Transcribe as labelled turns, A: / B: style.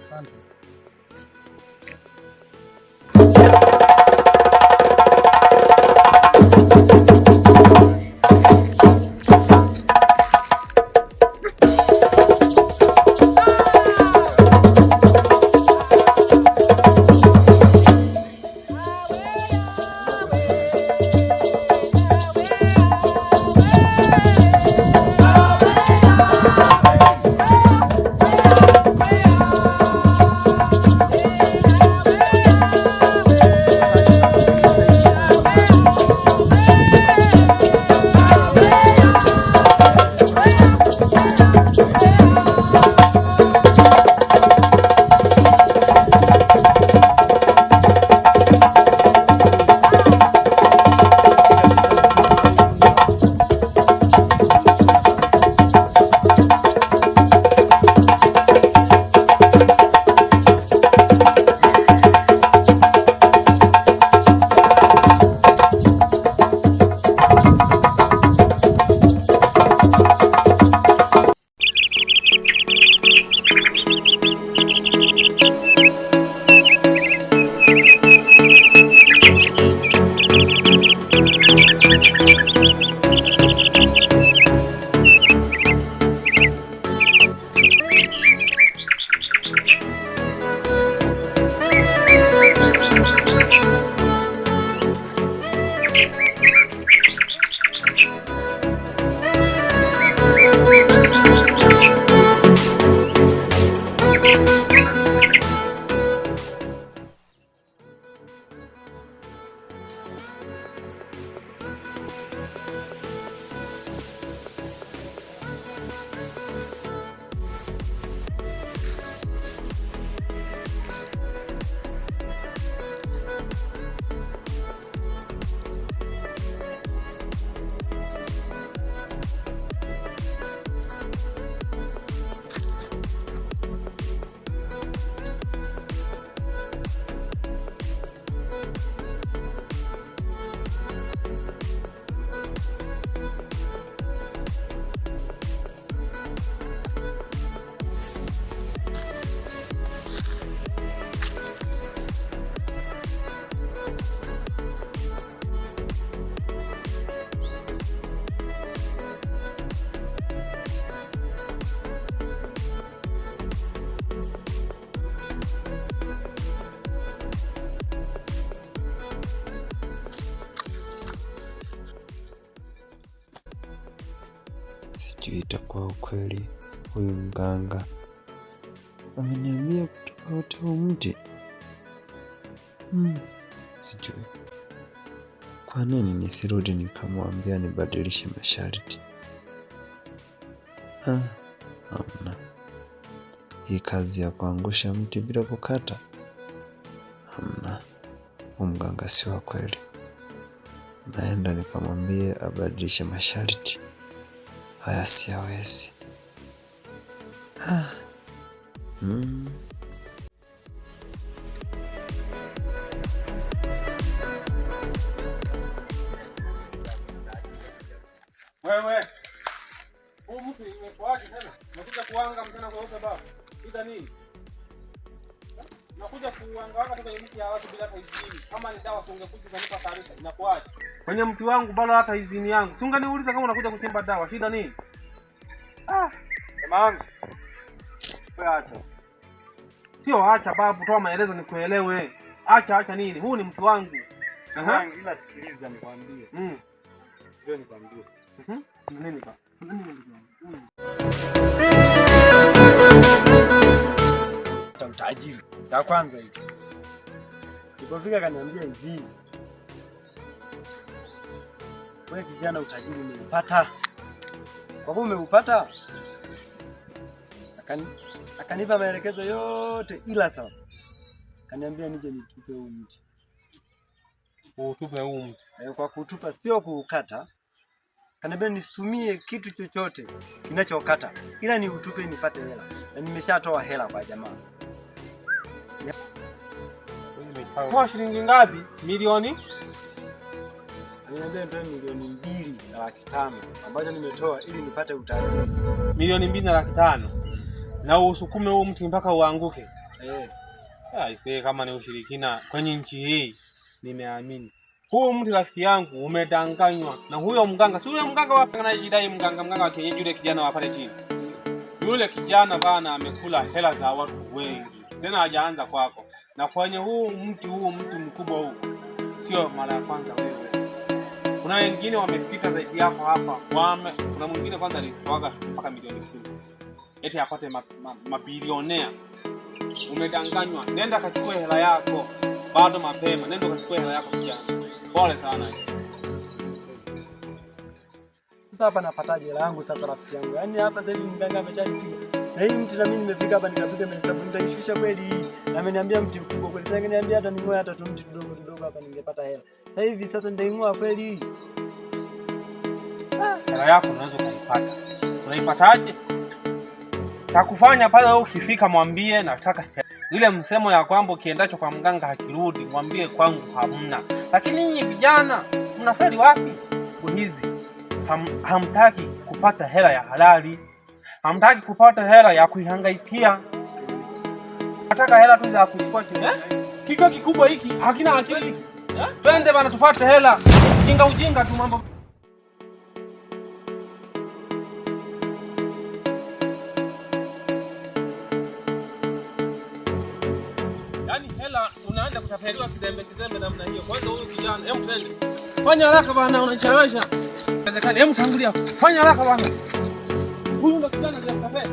A: Asante.
B: Sijui itakuwa ukweli, huyu mganga ameniambia kutoka wote huu mti. Sijui kwa nini nisirudi nikamwambia nibadilishe masharti. Hamna, hii kazi ya kuangusha mti bila kukata, hamna. Mganga si wa kweli. Naenda nikamwambia abadilishe masharti. Haya siyawezi.
C: Wewe. Huyu mtu imekuaje tena? Unakuja kuanga mtana kwa sababu. Shida nini? Unakuja kuanga kwenye mti ya watu bila hata idhini. Kama ni dawa ungekuja kunipa taarifa. Inakuaje? Kwenye mti wangu bado hata idhini yangu. Si unganiuliza kama unakuja kuchimba dawa. Shida nini? Jamani. Wewe acha. Sio acha babu, toa maelezo nikuelewe. Acha nini? Huu ni mtu wangu.
A: Ila sikiliza nikwambie. Ndio nikwambie.
C: Nini ba?
A: Utajiri. Ya kwanza hiyo. Nilipofika kaniambia hivi. Wewe kijana, utajiri umeupata. Kwa kuwa umeupata, akanipa maelekezo yote, ila sasa kaniambia nije nitupe huu mti.
C: Utupe huu mti?
A: Kwa kutupa, sio kuukata. Kaniambia nisitumie kitu chochote kinachokata, ila ni utupe nipate hela. Na nimeshatoa hela kwa jamaa.
C: Kwa shilingi ngapi? Milioni?
A: Niambia ndio milioni 2,500,000 ambacho nimetoa ili nipate utajiri.
C: Milioni 2,500,000. Na usukume huu mti mpaka uanguke. Aisee, kama ni ushirikina kwenye nchi hii nimeamini. Huyu mtu rafiki yangu umedanganywa na huyo mganga. Si yule mganga wapi anajidai mganga wa kienyeji, yule kijana wa pale chini. Yule kijana bana amekula hela za watu wengi. Tena hajaanza kwako. Na kwenye huu mtu mkubwa huu sio mara ya kwanza wewe. Kuna wengine wamefika zaidi yako hapa. Kuna mwingine kwanza alitoaga mpaka milioni 10. Eti apate mabilionea. Umedanganywa. Nenda kachukue hela yako. Bado mapema. Nenda kachukue hela yako kijana. Pole sana.
A: Sasa hapa napataje hela yangu sasa rafiki yangu? Yaani hapa sasa hivi mganga ameshanipiga. Na hii mti na mimi nimefika hapa nikapiga mahesabu nitaishusha kweli hii. Na ameniambia mti mkubwa kweli. Sasa ngeniambia hata ningoe hata tu mti kidogo hapa ningepata hela. Sasa hivi sasa nitaing'oa kweli hii.
C: Hela yako unaweza kuipata. Unaipataje? Takufanya pale wewe ukifika mwambie nataka ile msemo ya kwamba ukiendacho kwa mganga hakirudi, mwambie kwangu hamna. Lakini nyinyi vijana mnafeli wapi? Hizi hamtaki kupata hela ya halali. Hamtaki kupata hela ya kuihangaikia. Nataka hela tu za kuchukua kichwa kikubwa hiki hakina akili. Twende bana tufuate hela. Ujinga tu mambo. Yaani hela unaanza kutapeliwa kizembe namna hiyo. Kwa hiyo huyu kijana, hebu twende. Fanya haraka bana, unachelewesha. Inawezekana, hebu tangulia. Fanya haraka bana. Huyu ndo kijana anatapeli.